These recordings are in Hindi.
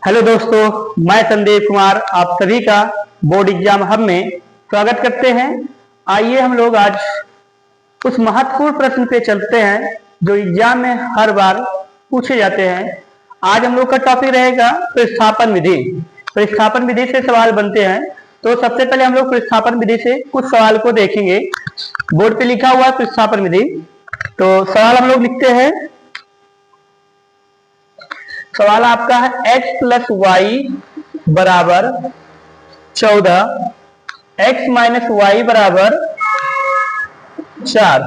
हेलो दोस्तों, मैं संदीप कुमार आप सभी का बोर्ड एग्जाम हब में स्वागत करते हैं। आइए हम लोग आज उस महत्वपूर्ण प्रश्न पे चलते हैं जो एग्जाम में हर बार पूछे जाते हैं। आज हम लोग का टॉपिक रहेगा प्रतिस्थापन विधि। प्रतिस्थापन विधि से सवाल बनते हैं, तो सबसे पहले हम लोग प्रतिस्थापन विधि से कुछ सवाल को देखेंगे। बोर्ड पे लिखा हुआ है प्रतिस्थापन विधि, तो सवाल हम लोग लिखते हैं। सवाल आपका है x प्लस वाई बराबर 14, x माइनस वाई बराबर 4।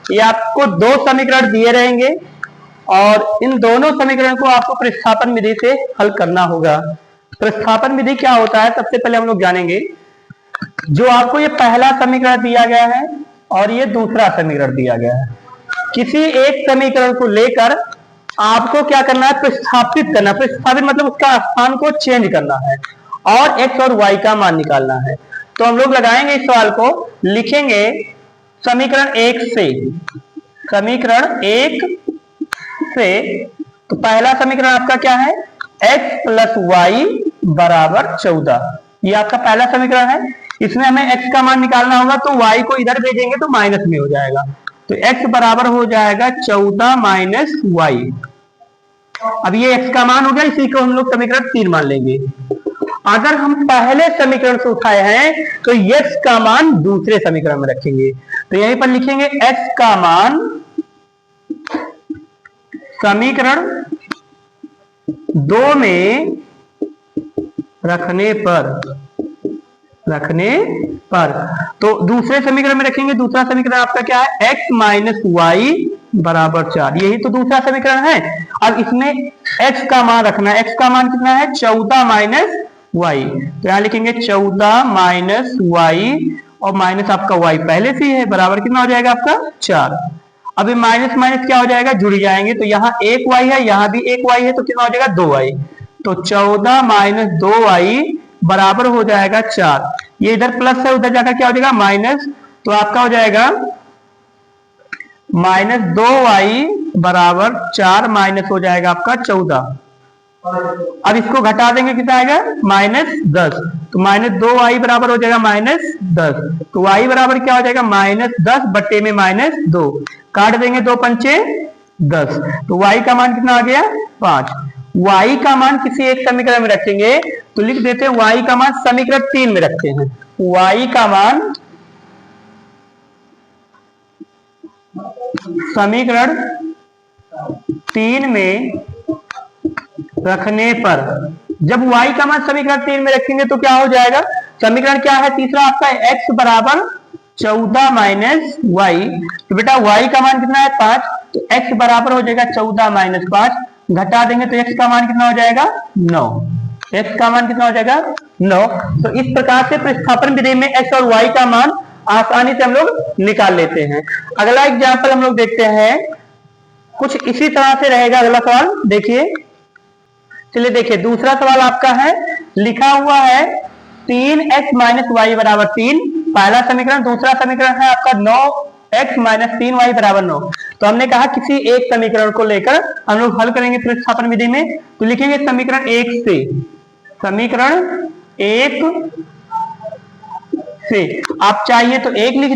ये आपको दो समीकरण दिए रहेंगे और इन दोनों समीकरण को आपको प्रतिस्थापन विधि से हल करना होगा। प्रतिस्थापन विधि क्या होता है सबसे पहले हम लोग जानेंगे। जो आपको ये पहला समीकरण दिया गया है और ये दूसरा समीकरण दिया गया है, किसी एक समीकरण को लेकर आपको क्या करना है, प्रतिस्थापित करना। प्रतिस्थापित मतलब उसका स्थान को चेंज करना है और x और y का मान निकालना है। तो हम लोग लगाएंगे इस सवाल को, लिखेंगे समीकरण 1 से। समीकरण 1 से तो पहला समीकरण आपका क्या है, x प्लस वाई बराबर 14। ये आपका पहला समीकरण है। इसमें हमें x का मान निकालना होगा, तो y को इधर भेजेंगे तो माइनस में हो जाएगा। तो x बराबर हो जाएगा 14 माइनस वाई। अब ये x का मान हो गया, इसी को हम लोग समीकरण 3 मान लेंगे। अगर हम पहले समीकरण से उठाए हैं तो x का मान दूसरे समीकरण में रखेंगे। तो यहीं पर लिखेंगे x का मान समीकरण 2 में रखने पर तो दूसरे समीकरण में रखेंगे। दूसरा समीकरण आपका क्या है, x माइनस वाई बराबर 4। यही तो दूसरा समीकरण है। अब इसमें x का मान रखना है। x का मान कितना है, 14 माइनस वाई। तो यहां लिखेंगे 14 माइनस वाई और माइनस आपका y पहले से ही है, बराबर कितना हो जाएगा आपका 4। अब ये माइनस माइनस क्या हो जाएगा, जुड़ जाएंगे। तो यहाँ एक y है, यहाँ भी एक y है, तो कितना हो जाएगा 2y। तो 14 माइनस 2y बराबर हो जाएगा 4। ये इधर प्लस है, उधर जाकर क्या हो जाएगा माइनस। तो आपका हो जाएगा माइनस 2y बराबर 4 माइनस हो जाएगा आपका 14। अब इसको घटा देंगे, कितना आएगा माइनस 10। तो माइनस 2y बराबर हो जाएगा माइनस 10। तो y बराबर क्या हो जाएगा माइनस 10 बट्टे में माइनस 2। काट देंगे 2 पंचे 10। तो y का मान कितना आ गया 5। y का मान किसी एक समीकरण में रखेंगे, तो लिख देते हैं y का मान समीकरण 3 में रखते हैं। y का मान समीकरण 3 में रखने पर, जब y का मान समीकरण 3 में रखेंगे तो क्या हो जाएगा, समीकरण क्या है तीसरा आपका, x बराबर 14 माइनस वाई। तो बेटा y का मान कितना है 5, तो x बराबर हो जाएगा 14 माइनस 5। घटा देंगे तो x का मान कितना हो जाएगा 9। x का मान कितना हो जाएगा 9। तो इस प्रकार से प्रतिस्थापन विधि में x और y का मान आसानी से हम लोग निकाल लेते हैं। अगला एग्जाम्पल हम लोग देखते हैं, कुछ इसी तरह से रहेगा अगला सवाल। देखिए, चलिए देखिए, दूसरा सवाल आपका है, लिखा हुआ है 3x माइनस वाई बराबर 3 पहला समीकरण। दूसरा समीकरण है आपका 9x माइनस 3y बराबर 9। तो हमने कहा किसी एक समीकरण को लेकर हम लोग हल करेंगे प्रतिस्थापन विधि में। तो लिखेंगे समीकरण 1 से। समीकरण 1 से आप चाहिए तो एक लिख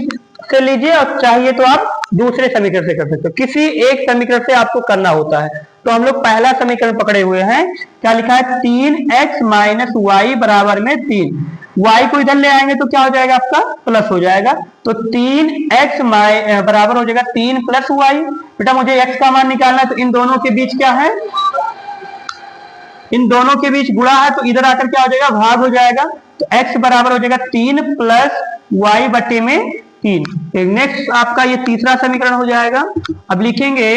से लीजिए और चाहिए तो आप दूसरे समीकरण से कर सकते हो। किसी एक समीकरण से आपको करना होता है। तो हम लोग पहला समीकरण पकड़े हुए हैं, क्या लिखा है 3x माइनस वाई बराबर में 3। y को इधर ले आएंगे तो क्या हो जाएगा आपका प्लस हो जाएगा। तो 3x बराबर हो जाएगा 3 प्लस वाई। बेटा मुझे x का मान निकालना है, तो इन दोनों के बीच क्या है, इन दोनों के बीच गुणा है, तो इधर आकर क्या हो जाएगा भाग हो जाएगा। तो x बराबर हो जाएगा 3 प्लस वाई बटे में 3। नेक्स्ट आपका ये तीसरा समीकरण हो जाएगा। अब लिखेंगे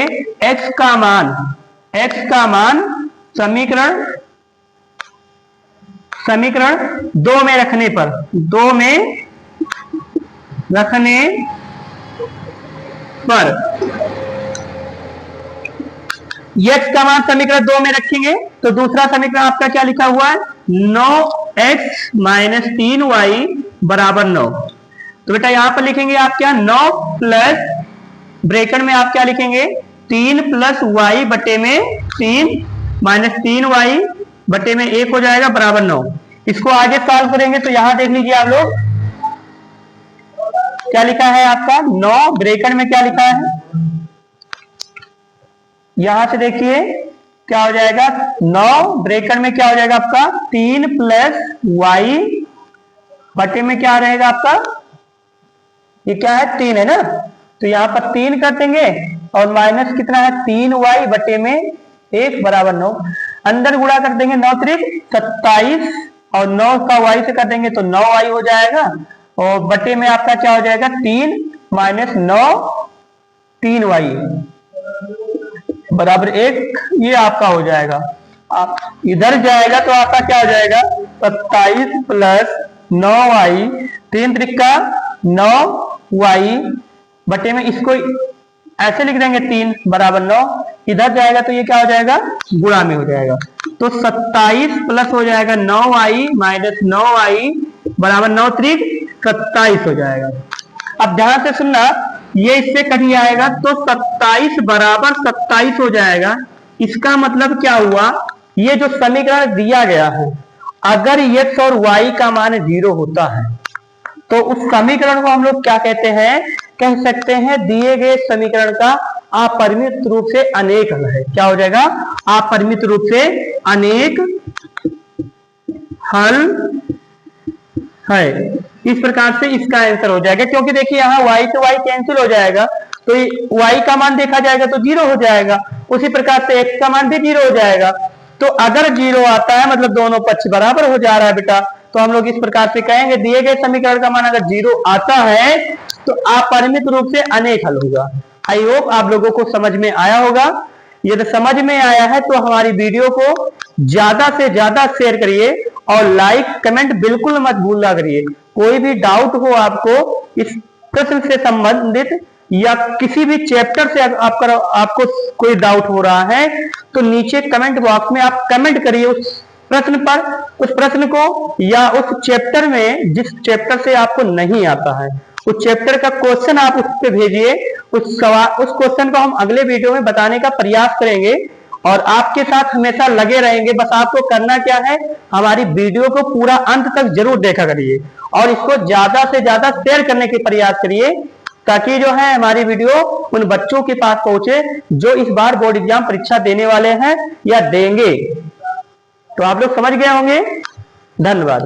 x का मान समीकरण 2 में रखने पर, 2 में रखने पर x का मान समीकरण 2 में रखेंगे तो दूसरा समीकरण आपका क्या लिखा हुआ है 9x माइनस 3y बराबर 9। तो बेटा यहां पर लिखेंगे आप क्या 9 प्लस ब्रैकेट में आप क्या लिखेंगे 3 प्लस वाई बटे में 3 माइनस 3y बटे में 1 हो जाएगा बराबर 9। इसको आगे सॉल्व करेंगे तो यहां देख लीजिए आप लोग क्या लिखा है आपका 9 ब्रैकेट में क्या लिखा है, यहां से देखिए क्या हो जाएगा 9 ब्रैकेट में क्या हो जाएगा आपका 3 प्लस वाई बटे में क्या रहेगा आपका, ये क्या है 3 है ना, तो यहां पर 3 कर देंगे और माइनस कितना है 3 वाई बटे में 1 बराबर 9। अंदर गुणा कर देंगे 9 त्रिक 27 और 9 का वाई से कर देंगे तो 9 वाई हो जाएगा और बटे में आपका क्या हो जाएगा 3 माइनस 9 3 वाई बराबर 1, ये आपका हो जाएगा। आप इधर जाएगा तो आपका क्या हो जाएगा 27 प्लस 9 वाई 3 त्रिका 9 वाई बटे में इसको ऐसे लिख देंगे 3 बराबर 9, इधर जाएगा तो ये क्या हो जाएगा गुणा में हो जाएगा, तो 27 प्लस हो जाएगा 9 वाई माइनस 9 वाई बराबर 9 त्रिक 27 हो जाएगा। अब ध्यान से सुनना, ये इससे कट आएगा तो 27 बराबर 27 हो जाएगा। इसका मतलब क्या हुआ, ये जो समीकरण दिया गया है अगर x और y का मान 0 होता है तो उस समीकरण को हम लोग क्या कहते हैं, कह सकते हैं दिए गए समीकरण का अपरिमित रूप से अनेक हल है। क्या हो जाएगा, अपरिमित रूप से अनेक हल है। इस प्रकार से इसका आंसर हो जाएगा, क्योंकि देखिए यहाँ y से y कैंसिल हो जाएगा तो y का मान देखा जाएगा तो 0 हो जाएगा, उसी प्रकार से x का मान भी 0 हो जाएगा। तो अगर 0 आता है मतलब दोनों पक्ष बराबर हो जा रहा है बेटा, तो हम लोग इस प्रकार से कहेंगे दिए गए समीकरण का मान अगर 0 आता है तो अपरिमित रूप से अनेक हल होगा। आई होप आप लोगों को समझ में आया होगा। यदि समझ में आया है तो हमारी वीडियो को ज्यादा से ज्यादा शेयर करिए और लाइक कमेंट बिल्कुल मत भूलना करिए। कोई भी डाउट हो आपको इस प्रश्न से संबंधित या किसी भी चैप्टर से आपको कोई डाउट हो रहा है तो नीचे कमेंट बॉक्स में आप कमेंट करिए उस प्रश्न पर, उस प्रश्न को या उस चैप्टर में जिस चैप्टर से आपको नहीं आता है उस चैप्टर का क्वेश्चन आप उस पे भेजिए। उस क्वेश्चन को हम अगले वीडियो में बताने का प्रयास करेंगे और आपके साथ हमेशा लगे रहेंगे। बस आपको करना क्या है, हमारी वीडियो को पूरा अंत तक जरूर देखा करिए और इसको ज्यादा से ज्यादा शेयर करने के प्रयास करिए ताकि जो है हमारी वीडियो उन बच्चों के पास पहुंचे जो इस बार बोर्ड एग्जाम परीक्षा देने वाले हैं या देंगे। तो आप लोग समझ गए होंगे। धन्यवाद।